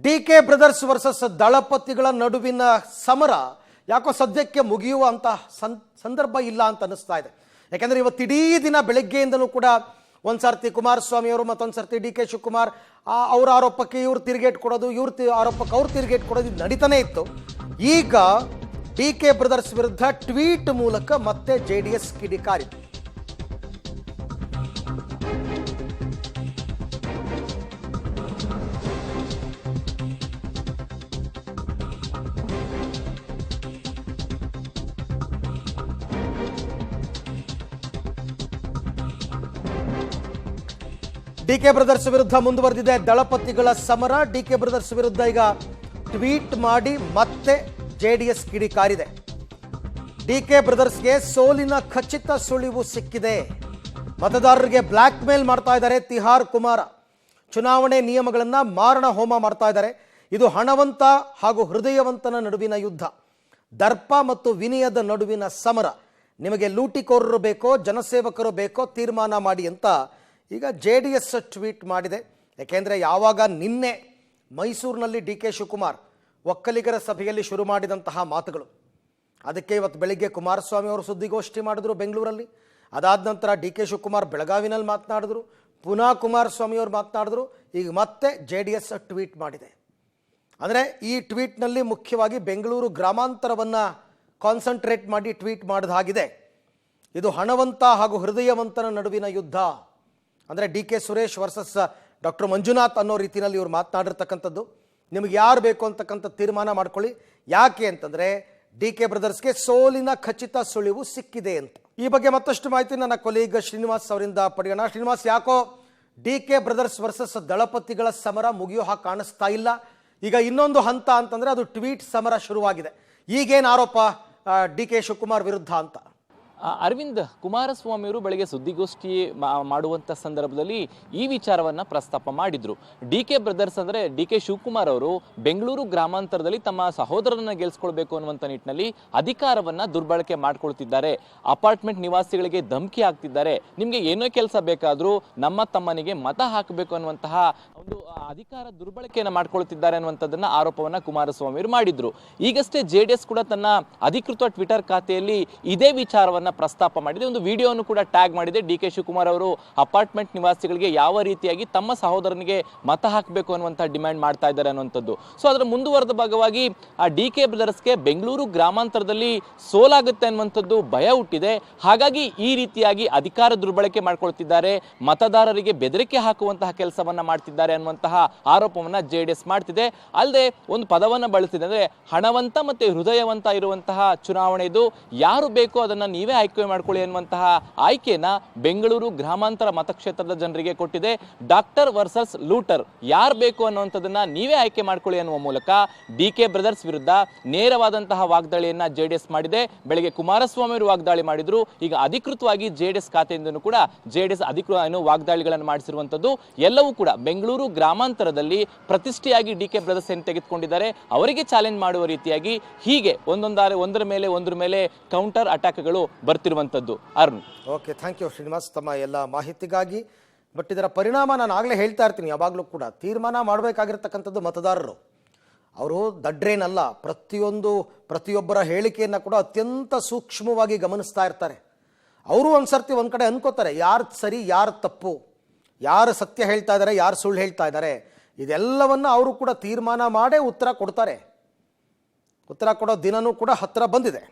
DK brothers versus ದಳಪತಿಗಳ ನಡುವಿನ ಸಮರ ಯಾಕೋ ಸದ್ಯಕ್ಕೆ ಮುಗಿಯುವಂತ ಸಂದರ್ಭ ಇಲ್ಲ ಅಂತ ಅನಿಸ್ತಾ ಇದೆ. ಯಾಕಂದ್ರೆ ಇವತ್ತು ಇಡೀ ದಿನ ಬೆಳಗ್ಗೆಯಿಂದಲೂ ಕೂಡ ಒಂದ್ಸರ್ತಿ ಕುಮಾರಸ್ವಾಮಿ ಅವರು ಮತ್ತೊಂದು ಸರ್ತಿ ಡಿ ಕೆ ಶಿವಕುಮಾರ್ ಅವ್ರ ಆರೋಪಕ್ಕೆ ಇವ್ರು ತಿರುಗೇಟ್ ಕೊಡೋದು, ಆರೋಪಕ್ಕೆ ಅವ್ರು ತಿರುಗೇಟ್ ಕೊಡೋದು ಇದು ನಡೀತಾನೆ ಇತ್ತು. ಈಗ ಡಿ ಕೆ ಬ್ರದರ್ಸ್ ವಿರುದ್ಧ ಟ್ವೀಟ್ ಮೂಲಕ ಮತ್ತೆ JDS ಕಿಡಿಕಾರಿತು. ಡಿಕೆ ಬ್ರದರ್ಸ್ ವಿರುದ್ಧ ಮುಂದುವರೆದಿದೆ ದಳಪತಿಗಳ ಸಮರ. ಡಿಕೆ ಬ್ರದರ್ಸ್ ವಿರುದ್ಧ ಈಗ ಟ್ವೀಟ್ ಮಾಡಿ ಮತ್ತೆ JDS ಕಿಡಿಕಾರಿದೆ. ಡಿಕೆ ಬ್ರದರ್ಸ್ಗೆ ಸೋಲಿನ ಖಚಿತ ಸುಳಿವು ಸಿಕ್ಕಿದೆ. ಮತದಾರರಿಗೆ ಬ್ಲ್ಯಾಕ್ ಮೇಲ್ ಮಾಡ್ತಾ ಇದ್ದಾರೆ ತಿಹಾರ್ ಕುಮಾರ. ಚುನಾವಣೆ ನಿಯಮಗಳನ್ನ ಮಾರಣ ಹೋಮ ಮಾಡ್ತಾ ಇದ್ದಾರೆ. ಇದು ಹಣವಂತ ಹಾಗೂ ಹೃದಯವಂತನ ನಡುವಿನ ಯುದ್ಧ, ದರ್ಪ ಮತ್ತು ವಿನಯದ ನಡುವಿನ ಸಮರ. ನಿಮಗೆ ಲೂಟಿಕೋರರು ಬೇಕೋ ಜನಸೇವಕರು ಬೇಕೋ ತೀರ್ಮಾನ ಮಾಡಿ ಅಂತ ಈಗ JDS ಟ್ವೀಟ್ ಮಾಡಿದೆ. ಯಾಕೆಂದರೆ ಯಾವಾಗ ನಿನ್ನೆ ಮೈಸೂರಿನಲ್ಲಿ ಡಿ ಕೆ ಶಿವಕುಮಾರ್ ಒಕ್ಕಲಿಗರ ಸಭೆಯಲ್ಲಿ ಶುರು ಮಾಡಿದಂತಹ ಮಾತುಗಳು, ಅದಕ್ಕೆ ಇವತ್ತು ಬೆಳಿಗ್ಗೆ ಕುಮಾರಸ್ವಾಮಿ ಅವರು ಸುದ್ದಿಗೋಷ್ಠಿ ಮಾಡಿದ್ರು ಬೆಂಗಳೂರಲ್ಲಿ. ಅದಾದ ನಂತರ ಡಿ ಕೆ ಶಿವಕುಮಾರ್ ಬೆಳಗಾವಿನಲ್ಲಿ ಮಾತನಾಡಿದ್ರು, ಪುನಃ ಕುಮಾರಸ್ವಾಮಿ ಅವರು ಮಾತನಾಡಿದ್ರು. ಈಗ ಮತ್ತೆ JDS ಟ್ವೀಟ್ ಮಾಡಿದೆ. ಅಂದರೆ ಈ ಟ್ವೀಟ್ನಲ್ಲಿ ಮುಖ್ಯವಾಗಿ ಬೆಂಗಳೂರು ಗ್ರಾಮಾಂತರವನ್ನು ಕಾನ್ಸಂಟ್ರೇಟ್ ಮಾಡಿ ಟ್ವೀಟ್ ಮಾಡಿದಾಗಿದೆ. ಇದು ಹಣವಂತ ಹಾಗೂ ಹೃದಯವಂತನ ನಡುವಿನ ಯುದ್ಧ. ಅಂದರೆ D K Suresh versus doctor Manjunath ಅನ್ನೋ ರೀತಿಯಲ್ಲಿ ಇವ್ರು ಮಾತನಾಡಿರ್ತಕ್ಕಂಥದ್ದು. ನಿಮಗೆ ಯಾರು ಬೇಕು ಅಂತಕ್ಕಂಥ ತೀರ್ಮಾನ ಮಾಡ್ಕೊಳ್ಳಿ. ಯಾಕೆ ಅಂತಂದರೆ ಡಿ ಕೆ ಬ್ರದರ್ಸ್ಗೆ ಸೋಲಿನ ಖಚಿತ ಸುಳಿವು ಸಿಕ್ಕಿದೆ ಅಂತ. ಈ ಬಗ್ಗೆ ಮತ್ತಷ್ಟು ಮಾಹಿತಿ ನನ್ನ ಕೊಲೀಗ್ ಶ್ರೀನಿವಾಸ್ ಅವರಿಂದ ಪಡೆಯೋಣ. ಶ್ರೀನಿವಾಸ್, ಯಾಕೋ ಡಿ ಕೆ ಬ್ರದರ್ಸ್ ವರ್ಸಸ್ ದಳಪತಿಗಳ ಸಮರ ಮುಗಿಯೋ ಹಾಗೆ ಕಾಣಿಸ್ತಾ ಇಲ್ಲ. ಈಗ ಇನ್ನೊಂದು ಹಂತ ಅಂತಂದರೆ ಅದು ಟ್ವೀಟ್ ಸಮರ ಶುರುವಾಗಿದೆ. ಈಗೇನು ಆರೋಪ ಡಿ ಕೆ ಶಿವಕುಮಾರ್ ವಿರುದ್ಧ ಅಂತ? ಅರವಿಂದ್, ಕುಮಾರಸ್ವಾಮಿ ಅವರು ಬೆಳಗ್ಗೆ ಸುದ್ದಿಗೋಷ್ಠಿ ಮಾಡುವಂಥ ಸಂದರ್ಭದಲ್ಲಿ ಈ ವಿಚಾರವನ್ನು ಪ್ರಸ್ತಾಪ ಮಾಡಿದ್ರು. ಡಿ ಕೆ ಬ್ರದರ್ಸ್ ಅಂದರೆ ಡಿ ಕೆ ಶಿವಕುಮಾರ್ ಅವರು ಬೆಂಗಳೂರು ಗ್ರಾಮಾಂತರದಲ್ಲಿ ತಮ್ಮ ಸಹೋದರರನ್ನ ಗೆಲ್ಸ್ಕೊಳ್ಬೇಕು ಅನ್ನುವಂಥ ನಿಟ್ಟಿನಲ್ಲಿ ಅಧಿಕಾರವನ್ನು ದುರ್ಬಳಕೆ ಮಾಡ್ಕೊಳ್ತಿದ್ದಾರೆ, ಅಪಾರ್ಟ್ಮೆಂಟ್ ನಿವಾಸಿಗಳಿಗೆ ಧಮಕಿ ಹಾಕ್ತಿದ್ದಾರೆ, ನಿಮಗೆ ಏನೋ ಕೆಲಸ ಬೇಕಾದರೂ ನಮ್ಮ ತಮ್ಮನಿಗೆ ಮತ ಹಾಕಬೇಕು ಅನ್ನುವಂತಹ ಒಂದು ಅಧಿಕಾರ ದುರ್ಬಳಕೆಯನ್ನು ಮಾಡ್ಕೊಳ್ತಿದ್ದಾರೆ ಅನ್ನುವಂಥದ್ದನ್ನ ಆರೋಪವನ್ನು ಕುಮಾರಸ್ವಾಮಿ ಅವರು ಮಾಡಿದ್ರು. ಈಗಷ್ಟೇ JDS ಕೂಡ ತನ್ನ ಅಧಿಕೃತ ಟ್ವಿಟರ್ ಖಾತೆಯಲ್ಲಿ ಇದೇ ವಿಚಾರವನ್ನು ಪ್ರಸ್ತಾಪ ಮಾಡಿದೆ. ಒಂದು ವಿಡಿಯೋವನ್ನು ಕೂಡ ಟ್ಯಾಗ್ ಮಾಡಿದೆ. ಡಿ ಕೆ ಶಿವಕುಮಾರ್ ಅವರು ಅಪಾರ್ಟ್ಮೆಂಟ್ ನಿವಾಸಿಗಳಿಗೆ ಯಾವ ರೀತಿಯಾಗಿ ತಮ್ಮ ಸಹೋದರನಿಗೆ ಮತ ಹಾಕಬೇಕು ಅನ್ನುವಂಥ ಡಿಮ್ಯಾಂಡ್ ಮಾಡ್ತಾ ಇದ್ದಾರೆ ಅನ್ನುವಂಥದ್ದು. ಸೊ ಅದರ ಮುಂದುವರೆದ ಭಾಗವಾಗಿ ಆ ಡಿ ಕೆ ಬ್ರದರ್ಸ್ಗೆ ಬೆಂಗಳೂರು ಗ್ರಾಮಾಂತರದಲ್ಲಿ ಸೋಲಾಗುತ್ತೆ ಅನ್ನುವಂಥದ್ದು ಭಯ ಹುಟ್ಟಿದೆ. ಹಾಗಾಗಿ ಈ ರೀತಿಯಾಗಿ ಅಧಿಕಾರ ದುರ್ಬಳಕೆ ಮಾಡ್ಕೊಳ್ತಿದ್ದಾರೆ, ಮತದಾರರಿಗೆ ಬೆದರಿಕೆ ಹಾಕುವಂತಹ ಕೆಲಸವನ್ನ ಮಾಡ್ತಿದ್ದಾರೆ ಅನ್ನುವಂತಹ ಆರೋಪವನ್ನ JDS ಮಾಡ್ತಿದೆ. ಅಲ್ಲದೆ ಒಂದು ಪದವನ್ನು ಬಳಸಿದೆ, ಅಂದ್ರೆ ಹಣವಂತ ಮತ್ತೆ ಹೃದಯವಂತ ಇರುವಂತಹ ಚುನಾವಣೆ ಇದು, ಯಾರು ಬೇಕೋ ಅದನ್ನ ನೀವೇ ಆಯ್ಕೆ ಮಾಡ್ಕೊಳ್ಳಿ ಅನ್ನುವಂತಹ ಆಯ್ಕೆಯನ್ನ ಬೆಂಗಳೂರು ಗ್ರಾಮಾಂತರ ಮತಕ್ಷೇತ್ರದ ಜನರಿಗೆ ಕೊಟ್ಟಿದೆ. ಡಾಕ್ಟರ್ ವರ್ಸಸ್ ಲೂಟರ್, ಯಾರು ಬೇಕು ಅನ್ನುವಂಥದ್ದನ್ನ ನೀವೇ ಆಯ್ಕೆ ಮಾಡ್ಕೊಳ್ಳಿ ಅನ್ನುವ ಮೂಲಕ ಡಿ ಕೆ ಬ್ರದರ್ಸ್ ವಿರುದ್ಧ ನೇರವಾದಂತಹ ವಾಗ್ದಾಳಿಯನ್ನ JDS ಮಾಡಿದೆ. ಬೆಳಗ್ಗೆ ಕುಮಾರಸ್ವಾಮಿ ಅವರು ವಾಗ್ದಾಳಿ ಮಾಡಿದ್ರು. ಈಗ ಅಧಿಕೃತವಾಗಿ JDS ಖಾತೆಯಿಂದನೂ ಕೂಡ JDS ಅಧಿಕೃತ ವಾಗ್ದಾಳಿಗಳನ್ನು ಮಾಡಿಸಿರುವಂತದ್ದು. ಎಲ್ಲವೂ ಕೂಡ ಬೆಂಗಳೂರು ಗ್ರಾಮಾಂತರದಲ್ಲಿ ಪ್ರತಿಷ್ಠೆಯಾಗಿ ಡಿ ಕೆ ಬ್ರದರ್ಸ್ ಏನು ತೆಗೆದುಕೊಂಡಿದ್ದಾರೆ ಅವರಿಗೆ ಚಾಲೆಂಜ್ ಮಾಡುವ ರೀತಿಯಾಗಿ ಹೀಗೆ ಒಂದರ ಮೇಲೆ ಕೌಂಟರ್ ಅಟ್ಯಾಕ್ಗಳು ಬರ್ತಿರುವಂತದ್ದು. Arun, okay, thank you Srinivas ತಮ್ಮ ಎಲ್ಲ ಮಾಹಿತಿಗಾಗಿ. ಬಟ್ ಇದರ ಪರಿಣಾಮ ನಾನು ಆಗಲೇ ಹೇಳ್ತಾ ಇರ್ತೀನಿ, ಯಾವಾಗಲೂ ಕೂಡ ತೀರ್ಮಾನ ಮಾಡಬೇಕಾಗಿರ್ತಕ್ಕಂಥದ್ದು ಮತದಾರರು. ಅವರು ದಡ್ರೇನಲ್ಲ, ಪ್ರತಿಯೊಬ್ಬರ ಹೇಳಿಕೆಯನ್ನು ಕೂಡ ಅತ್ಯಂತ ಸೂಕ್ಷ್ಮವಾಗಿ ಗಮನಿಸ್ತಾ ಇರ್ತಾರೆ. ಅವರು ಒಂದ್ಸರ್ತಿ ಒಂದ್ ಕಡೆ ಅನ್ಕೋತಾರೆ, ಯಾರು ಸರಿ ಯಾರು ತಪ್ಪು, ಯಾರು ಸತ್ಯ ಹೇಳ್ತಾ ಇದ್ದಾರೆ ಯಾರು ಸುಳ್ಳು ಹೇಳ್ತಾ ಇದ್ದಾರೆ, ಇದೆಲ್ಲವನ್ನ ಅವರು ಕೂಡ ತೀರ್ಮಾನ ಮಾಡೇ ಉತ್ತರ ಕೊಡ್ತಾರೆ. ಉತ್ತರ ಕೊಡೋ ದಿನನೂ ಕೂಡ ಹತ್ತಿರ ಬಂದಿದೆ.